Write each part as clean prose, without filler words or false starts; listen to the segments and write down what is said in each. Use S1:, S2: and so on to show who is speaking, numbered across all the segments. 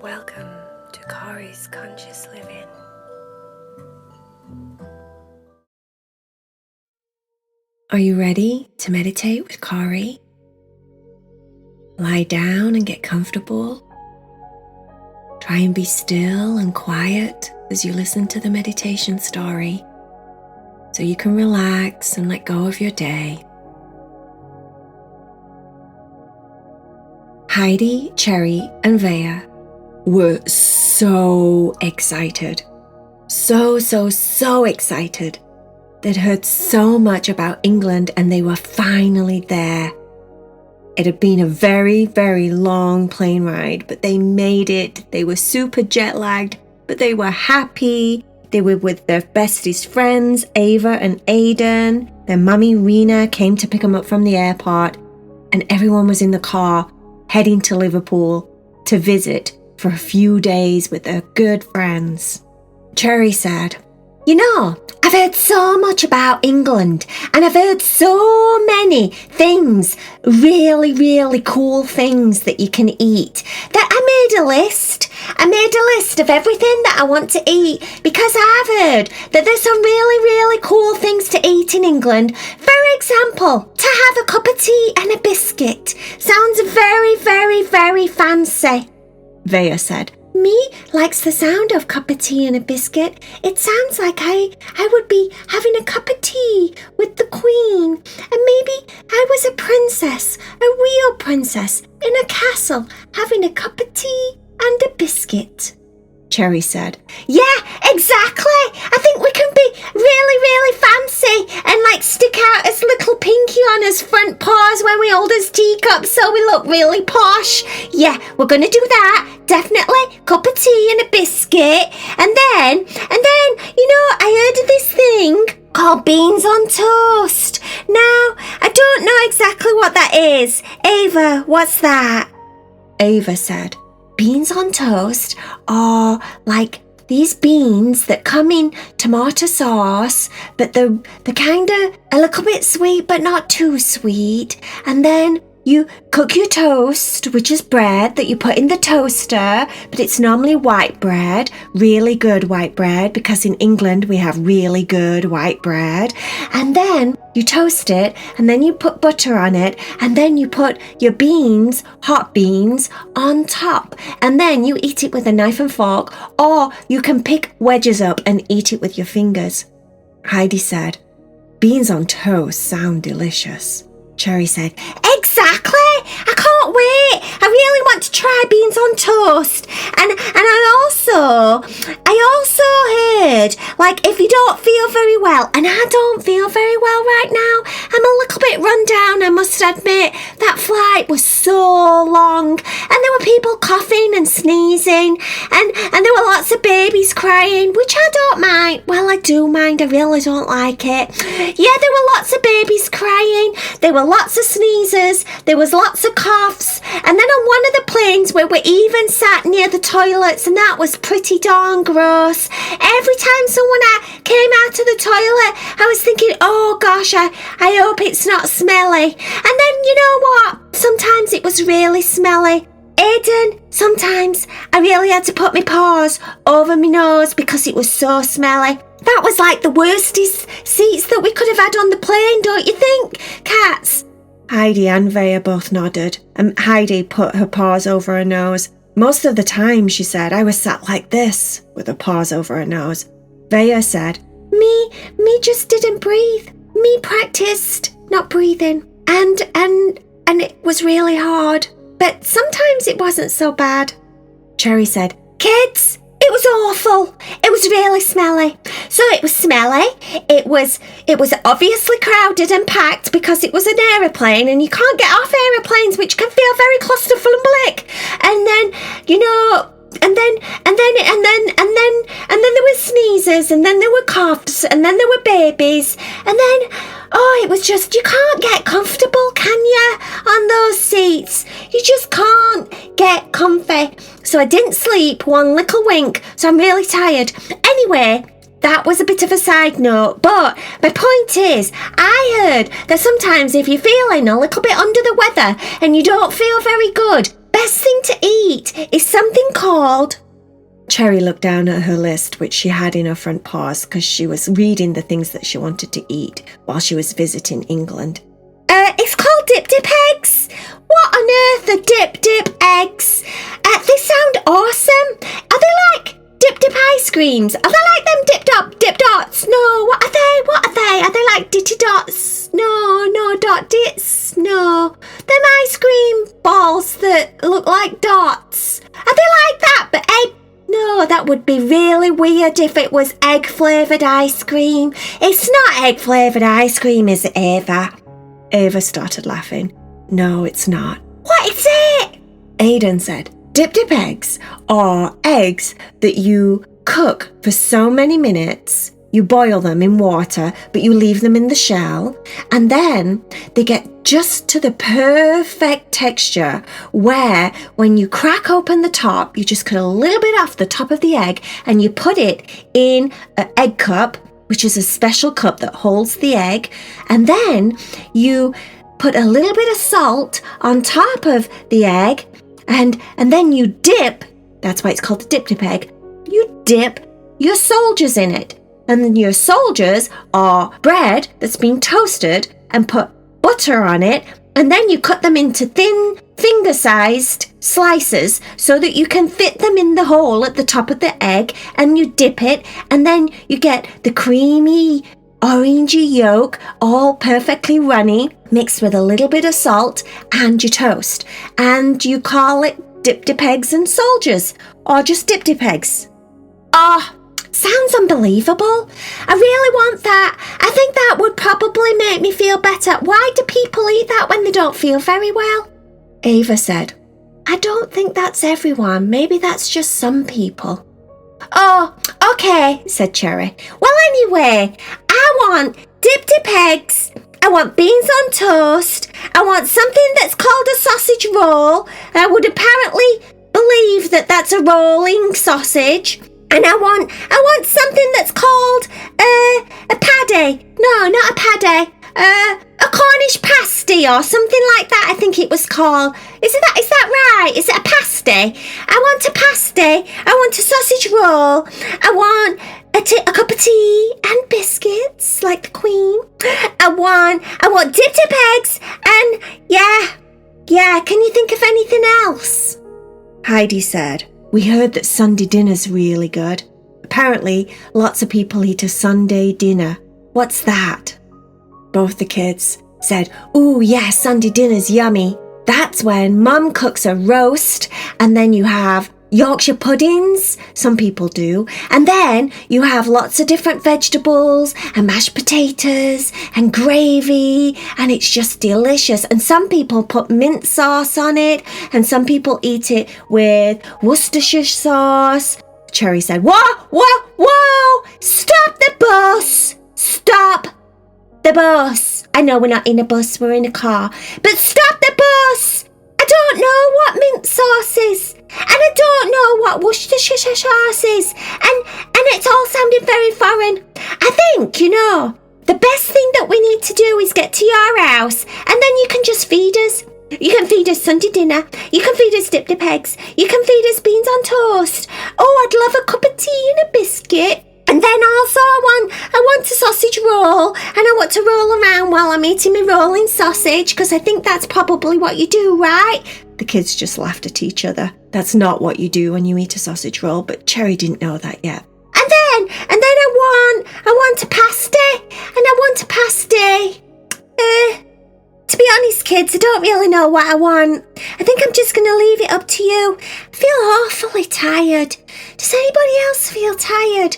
S1: Welcome to Corey's Conscious Living. Are you ready to meditate with Corey? Lie down and get comfortable. Try and be still and quiet as you listen to the meditation story, so you can relax and let go of your day. Heidi, Cherry, and Vaya were so excited. So excited. They'd heard so much about England and they were finally there. It had been a very long plane ride, but they made it. They were super jet lagged, but they were happy. They were with their bestest friends, Ava and Aidan. Their mummy Rena came to pick them up from the airport, and everyone was in the car heading to Liverpool to visit for a few days with their good friends. Cherry said, "You know, I've heard so much about England, and I've heard so many things, really cool things that you can eat, that I made a list. I made a list of everything that I want to eat, because I've heard that there's some really cool things to eat in England. For example, to have a cup of tea and a biscuit. Sounds very fancy." Vaya said, "Me likes the sound of cup of tea and a biscuit. It sounds like I would be having a cup of tea with the Queen, and maybe I was a princess, a real princess, in a castle, having a cup of tea and a biscuit." Cherry said, "Yeah, exactly. I think we can be really fancy and stick out as little Pinky on his front paws when we hold his teacup so we look really posh. Yeah, we're going to do that. Definitely. Cup of tea and a biscuit. And then, I heard of this thing called beans on toast. Now, I don't know exactly what that is. Ava, what's that?" Ava said, "Beans on toast are like these beans that come in tomato sauce, but they're kind of a little bit sweet, but not too sweet. And then you cook your toast, which is bread that you put in the toaster, but it's normally white bread, really good white bread, because in England we have really good white bread. And then you toast it, and then you put butter on it, and then you put your beans, hot beans, on top. And then you eat it with a knife and fork, or you can pick wedges up and eat it with your fingers." Heidi said, "Beans on toast sound delicious." Cherry said, "Exactly! I can't wait! I really want to try beans on toast. And I also heard, if you don't feel very well, and I don't feel very well right now, I'm a little bit run down, I must admit. That flight was so long, and there were people coughing and sneezing, and there were lots of babies crying, which I don't mind. Well, I do mind, I really don't like it. Yeah, there were lots of babies crying, there were lots of sneezes, there was lots of coughs, and then on one of the planes we were even sat near the toilets, and that was pretty darn gross. Every time someone came out of the toilet, I was thinking, oh gosh, I hope it's not smelly. And then, you know what? Sometimes it was really smelly. Aidan, sometimes I really had to put my paws over my nose because it was so smelly. That was like the worstest seats that we could have had on the plane, don't you think, cats?" Heidi and Vaya both nodded, and Heidi put her paws over her nose. "Most of the time," she said, "I was sat like this, with her paws over her nose." Vaya said, Me just didn't breathe. Me practiced not breathing, and it was really hard, but sometimes it wasn't so bad." Cherry said, "Kids, it was awful. It was really smelly. So it was smelly. It was obviously crowded and packed because it was an aeroplane, and you can't get off aeroplanes, which can feel very claustrophobic. And then, and then there were sneezes, and then there were coughs, and then there were babies, and then, it was just, you can't get comfortable, can you, on those seats? You just can't get comfy. So I didn't sleep one little wink, so I'm really tired. Anyway, that was a bit of a side note, but my point is, I heard that sometimes if you're feeling a little bit under the weather and you don't feel very good, best thing to eat is something called... Cherry looked down at her list, which she had in her front paws, because she was reading the things that she wanted to eat while she was visiting England. It's called dip eggs. What on earth are dip eggs? They sound awesome. Are they like dip ice creams? Are they like them dip dots? No, what are they? Are they like ditty dots? No, dot dits. No, them ice cream balls that look like dots. Are they like that, but egg? No, that would be really weird if it was egg-flavoured ice cream. It's not egg-flavoured ice cream, is it, Ava? Ava started laughing. No, it's not. What is it? Aidan said, dip eggs are eggs that you cook for so many minutes. You boil them in water, but you leave them in the shell, and then they get just to the perfect texture where when you crack open the top, you just cut a little bit off the top of the egg and you put it in an egg cup, which is a special cup that holds the egg, and then you put a little bit of salt on top of the egg, and then you dip, that's why it's called a dip egg, you dip your soldiers in it. And then your soldiers are bread that's been toasted and put butter on it, and then you cut them into thin, finger-sized slices so that you can fit them in the hole at the top of the egg, and you dip it, and then you get the creamy, orangey yolk, all perfectly runny, mixed with a little bit of salt, and your toast. And you call it dip eggs and soldiers, or just dip eggs. Sounds unbelievable. I really want that. I think that would probably make me feel better. Why do people eat that when they don't feel very well? Ava said, I don't think that's everyone. Maybe that's just some people. Oh, okay, said Cherry. Well, anyway, I want dip eggs. I want beans on toast. I want something that's called a sausage roll. I would apparently believe that that's a rolling sausage. And I want something that's called a paddy. No, not a paddy. A Cornish pasty or something like that, I think it was called. Is that right? Is it a pasty? I want a pasty. I want a sausage roll. I want a cup of tea and biscuits, like the Queen. I want dip eggs and yeah. Can you think of anything else? Heidi said, we heard that Sunday dinner's really good. Apparently, lots of people eat a Sunday dinner. What's that? Both the kids said, ooh, yeah, Sunday dinner's yummy. That's when Mum cooks a roast, and then you have Yorkshire puddings, some people do, and then you have lots of different vegetables and mashed potatoes and gravy, and it's just delicious. And some people put mint sauce on it, and some people eat it with Worcestershire sauce. Cherry said, whoa, stop the bus, stop the bus. I know we're not in a bus, we're in a car, but stop the bus. I don't know what mint sauce is, and I don't know what Worcestershire sauce is, and it's all sounding very foreign. I think, the best thing that we need to do is get to your house, and then you can just feed us. You can feed us Sunday dinner, you can feed us dip eggs, you can feed us beans on toast. Oh, I'd love a cup of tea and a biscuit. And then also I want a sausage roll, and I want to roll around while I'm eating my rolling sausage, because I think that's probably what you do, right? The kids just laughed at each other. That's not what you do when you eat a sausage roll, but Cherry didn't know that yet. And then I want a pasty, and I want a pasty. To be honest, kids, I don't really know what I want. I think I'm just going to leave it up to you. I feel awfully tired. Does anybody else feel tired?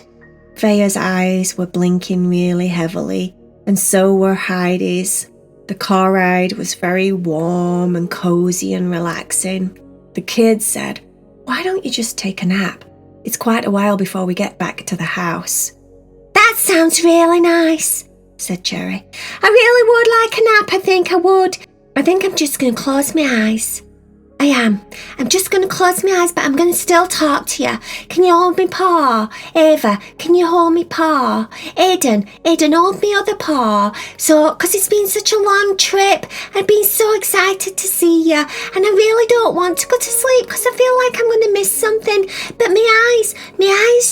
S1: Vaya's eyes were blinking really heavily, and so were Heidi's. The car ride was very warm and cozy and relaxing. The kids said, why don't you just take a nap? It's quite a while before we get back to the house. That sounds really nice, said Cherry. I really would like a nap, I think I would. I think I'm just going to close my eyes. I am. I'm just going to close my eyes, but I'm going to still talk to you. Can you hold me paw? Ava, can you hold me paw? Aidan, hold me other paw. So, because it's been such a long trip, I've been so excited to see you, and I really don't want to go to sleep because I feel like I'm going to miss something. But my eyes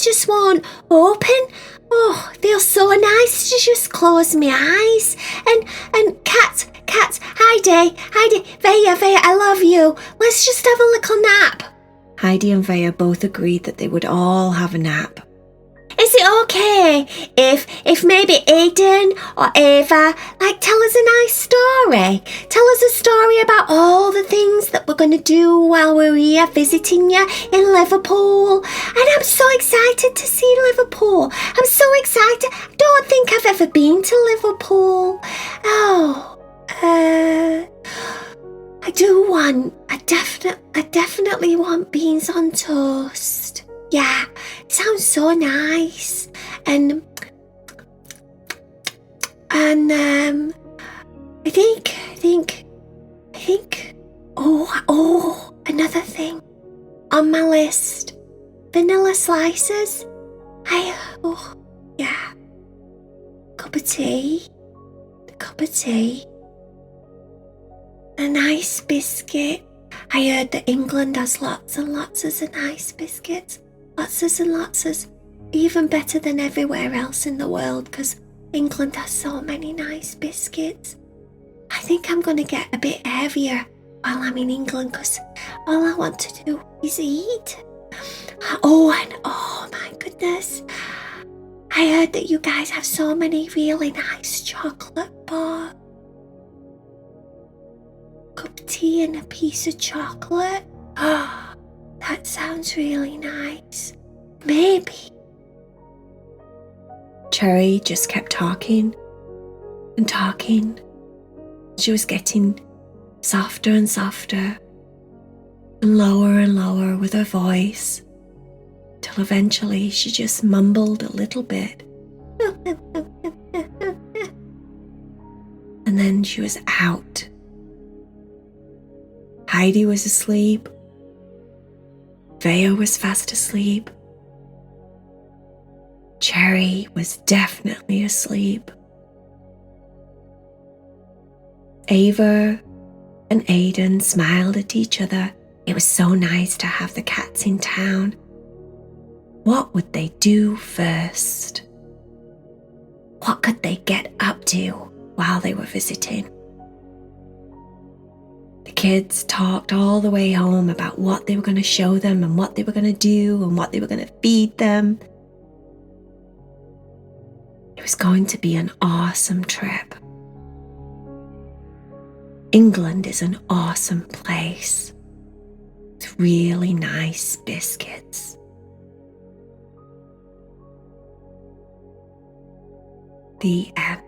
S1: just won't open. Oh, it feels so nice to just close my eyes. And cats, Heidi, Vaya, I love you. Let's just have a little nap. Heidi and Vaya both agreed that they would all have a nap. Is it okay if maybe Aidan or Ava, tell us a nice story? Tell us a story about all the things that we're going to do while we're here visiting you in Liverpool. And I'm so excited to see Liverpool. I'm so excited. I don't think I've ever been to Liverpool. I definitely want beans on toast. Yeah, it sounds so nice. And I think, another thing on my list, vanilla slices. Cup of tea, a nice biscuit. I heard that England has lots and lots of nice biscuits. Lots and lots, even better than everywhere else in the world, because England has so many nice biscuits. I think I'm going to get a bit heavier while I'm in England, because all I want to do is eat. Oh my goodness, I heard that you guys have so many really nice chocolate bars. Cup of tea and a piece of chocolate. That sounds really nice. Maybe. Cherry just kept talking and talking. She was getting softer and softer and lower with her voice, till eventually she just mumbled a little bit. And then she was out. Heidi was asleep. Vaya was fast asleep. Cherry was definitely asleep. Ava and Aidan smiled at each other. It was so nice to have the cats in town. What would they do first? What could they get up to while they were visiting? The kids talked all the way home about what they were going to show them and what they were going to do and what they were going to feed them. It was going to be an awesome trip. England is an awesome place. It's really nice biscuits. The end.